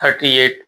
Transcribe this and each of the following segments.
38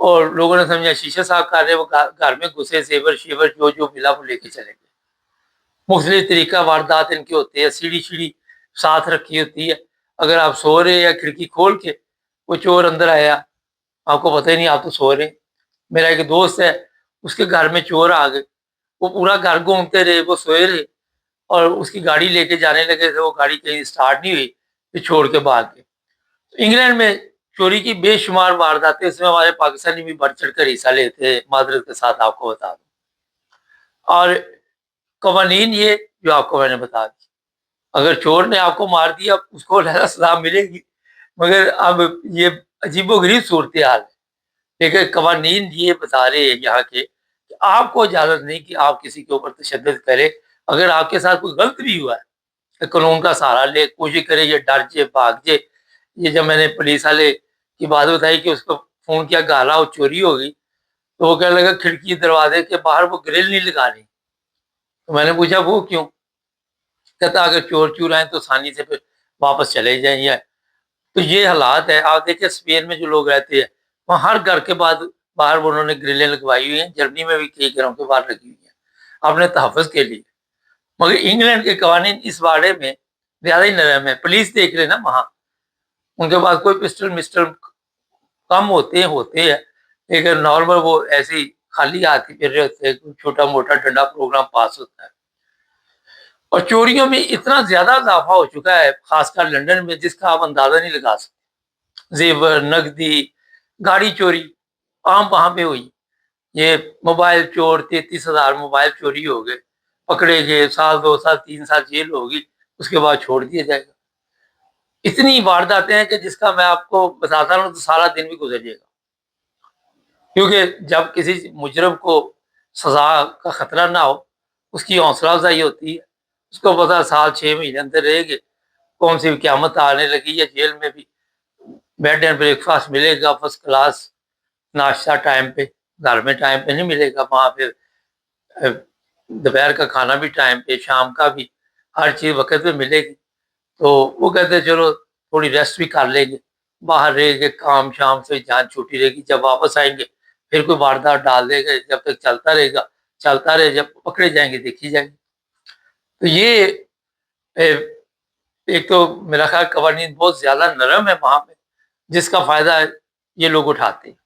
اور لوگوں نے سمجھا شیشے صاف کر رہے، وہ گھر میں گھسے، زیور شیور جو ملا وہ لے کے چلے گئے۔ مختلف طریقہ واردات ان کے ہوتے ہیں، سیڑھی شیڑھی ساتھ رکھی ہوتی ہے، اگر آپ سو رہے یا کھڑکی کھول کے وہ چور اندر آیا، آپ کو پتہ ہی نہیں، آپ تو سو رہے۔ میرا ایک دوست ہے، اس کے گھر میں چور آ گئے، وہ پورا گھر گھومتے رہے، وہ سوئے رہے، اور اس کی گاڑی لے کے جانے لگے تھے، وہ گاڑی کہیں اسٹارٹ نہیں ہوئی، پھر چھوڑ کے بھاگ گئے۔ انگلینڈ میں چوری کی بے شمار وارداتیں، اس میں ہمارے پاکستانی بھی بڑھ چڑھ کر حصہ لیتے ہیں، معذرت کے ساتھ آپ کو بتا دوں۔ اور قوانین یہ جو آپ کو میں نے بتا دی، اگر چور نے آپ کو مار دیا اس کو لہذا سزا ملے گی، مگر اب یہ عجیب و غریب صورتحال ہے۔ لیکن قوانین یہ بتا رہے ہیں یہاں کے کہ آپ کو اجازت نہیں کہ آپ کسی کے اوپر تشدد کرے، اگر آپ کے ساتھ کوئی غلط بھی ہوا ہے قانون کا سہارا لے، کوشش کرے یہ ڈر جائے، بھاگ جائے۔ یہ جب میں نے پولیس والے کی بات بتائی کہ اس کو فون کیا گالا اور چوری ہو گئی، تو وہ کہنے لگا کھڑکی دروازے کے باہر وہ گرل نہیں لگانی۔ تو میں نے پوچھا وہ کیوں؟ کہتا اگر چور چور آئیں تو آسانی سے پھر واپس چلے جائیں۔ یا تو یہ حالات ہے۔ آپ دیکھیں اسپین میں جو لوگ رہتے ہیں وہاں ہر گھر کے بعد باہر انہوں نے گرلیں لگوائی ہوئی ہیں، جرمنی میں بھی کئی گھروں کے باہر لگی ہوئی ہیں اپنے تحفظ کے لیے۔ مگر انگلینڈ کے قوانین اس بارے میں زیادہ ہی نرم ہے۔ پولیس دیکھ لے نا، وہاں ان کے پاس کوئی پسٹل مسٹل کم ہوتے ہیں، لیکن نارمل وہ ایسے ہی خالی ہاتھ پھر رہے ہوتے ہیں، چھوٹا موٹا ڈنڈا پروگرام پاس ہوتا ہے۔ اور چوریوں میں اتنا زیادہ اضافہ ہو چکا ہے خاص کر لندن میں، جس کا آپ اندازہ نہیں لگا سکتے۔ زیور، نقدی، گاڑی چوری عام وہاں پہ ہوئی۔ یہ موبائل چور، 33,000 موبائل چوری ہو گئے، پکڑے گئے، سال 2 سال 3 سال جیل ہوگی، اس کے بعد چھوڑ دیا جائے گا۔ اتنی وارداتیں ہیں کہ جس کا میں آپ کو بتاتا ہوں تو سارا دن بھی گزر جائے گا، کیونکہ جب کسی مجرم کو سزا کا خطرہ نہ ہو اس کی حوصلہ افزائی ہوتی ہے، اس کو پتا 6 سال اندر رہے گے، کون سی قیامت آنے لگی، یا جیل میں بھی بیڈ اینڈ بریک فاسٹ ملے گا، فرسٹ کلاس ناشتہ ٹائم پہ، گھر میں ٹائم پہ نہیں ملے گا، وہاں پہ دوپہر کا کھانا بھی ٹائم پہ، شام کا بھی، ہر چیز وقت پہ ملے گی۔ تو وہ کہتے ہیں چلو تھوڑی ریسٹ بھی کر لیں گے، باہر رہے گے، کام شام سے جان چھوٹی رہے گی، جب واپس آئیں گے پھر کوئی واردات ڈال دے گا، جب تک چلتا رہے گا چلتا رہے، جب پکڑے جائیں گے دیکھی جائیں گے۔ تو یہ ایک تو میرا خیال قوانین بہت زیادہ نرم ہے وہاں پہ، جس کا فائدہ یہ لوگ اٹھاتے ہیں۔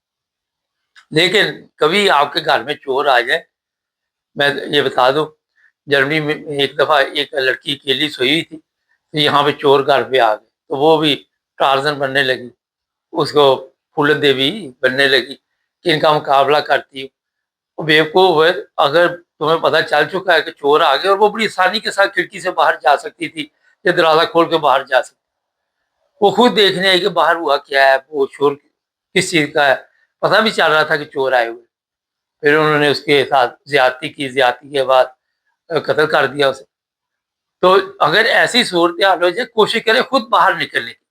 لیکن کبھی آپ کے گھر میں چور آ جائے، میں یہ بتا دوں، جرمنی میں ایک دفعہ ایک لڑکی اکیلی سوئی ہوئی تھی، یہاں پہ چور گھر پہ آ گئے، تو وہ بھی ٹارزن بننے لگی، اس کو پھولن دیوی بننے لگی کہ ان کا مقابلہ کرتی ہوں۔ وہ بیوقوف ہے، اگر تمہیں پتہ چل چکا ہے کہ چور آ گئے، اور وہ بڑی آسانی کے ساتھ کھڑکی سے باہر جا سکتی تھی یا دروازہ کھول کے باہر جا سکتی، وہ خود دیکھنے آئی کہ باہر ہوا کیا ہے، وہ چور کس چیز کا ہے، پتہ بھی چل رہا تھا کہ چور آئے ہوئے۔ پھر انہوں نے اس کے ساتھ زیادتی کی، زیادتی کے بعد قتل کر دیا اسے۔ تو اگر ایسی صورتحال ہو جائے، کوشش کرے خود باہر نکلنے کی،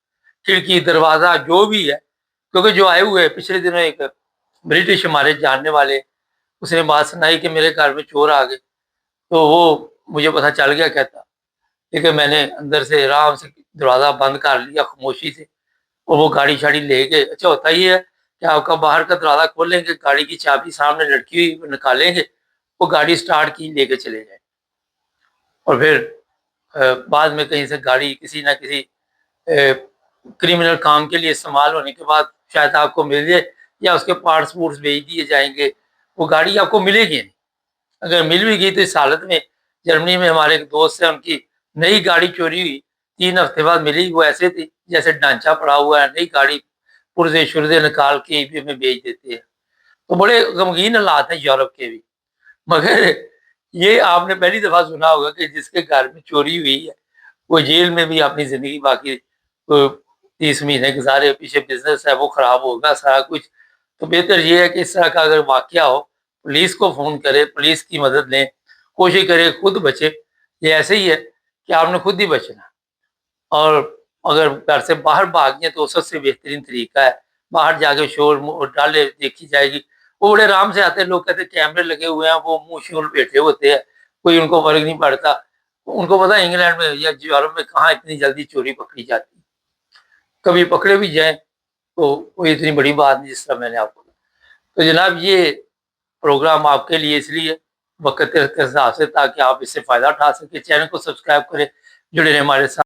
کھڑکی دروازہ جو بھی ہے، کیونکہ جو آئے ہوئے پچھلے دنوں ایک برٹش ہمارے جاننے والے، اس نے بات سنائی کہ میرے گھر میں چور آ گئے، تو وہ مجھے پتہ چل گیا کہتا، لیکن میں نے اندر سے آرام سے دروازہ بند کر لیا خاموشی سے، اور وہ گاڑی شاڑی لے گئے۔ اچھا ہوتا یہ ہے کہ آپ کا باہر کا دروازہ کھولیں گے، گاڑی کی چابی سامنے لٹکی ہوئی وہ نکالیں گے، وہ گاڑی سٹارٹ کی لے کے چلے جائیں، اور پھر بعد میں کہیں سے گاڑی کسی نہ کسی کرمنل کام کے لیے استعمال ہونے کے بعد شاید آپ کو مل جائے، یا اس کے پارٹس وورٹس بھیج دیے جائیں گے، وہ گاڑی آپ کو ملے گی نہیں۔ اگر مل بھی گئی تو اس حالت میں، جرمنی میں ہمارے ایک دوست ہیں، ان کی نئی گاڑی چوری ہوئی، 3 ہفتے بعد ملی، وہ ایسے تھی جیسے ڈھانچہ پڑا ہوا ہے، نئی گاڑی پرزے شرزے نکال کے ای بے میں بیچ دیتے ہیں۔ تو بڑے غمگین حالات ہیں یورپ کے بھی۔ مگر یہ آپ نے پہلی دفعہ سنا ہوگا کہ جس کے گھر میں چوری ہوئی ہے وہ جیل میں بھی اپنی زندگی باقی 30 مہینے گزارے، پیچھے بزنس ہے وہ خراب ہوگا سارا کچھ۔ تو بہتر یہ ہے کہ اس طرح کا اگر واقعہ ہو پولیس کو فون کرے، پولیس کی مدد لیں، کوشش کرے خود بچے۔ یہ ایسے ہی ہے کہ آپ نے خود ہی بچنا، اور اگر گھر سے باہر بھاگ جائیں تو سب سے بہترین طریقہ ہے باہر جا کے شور ڈالے، دیکھی جائے گی۔ وہ بڑے آرام سے آتے ہیں، لوگ کہتے ہیں کیمرے لگے ہوئے ہیں، وہ منہ شور بیٹھے ہوتے ہیں، کوئی ان کو فرق نہیں پڑتا۔ ان کو پتا انگلینڈ میں یا یورپ میں کہاں اتنی جلدی چوری پکڑی جاتی، کبھی پکڑے بھی جائیں تو کوئی اتنی بڑی بات نہیں، جس طرح میں نے آپ کو تو جناب یہ پروگرام آپ کے لیے اس لیے وقت کے حساب سے تاکہ آپ اس سے فائدہ اٹھا سکیں. چینل کو سبسکرائب کریں، جڑے رہیں ہمارے ساتھ.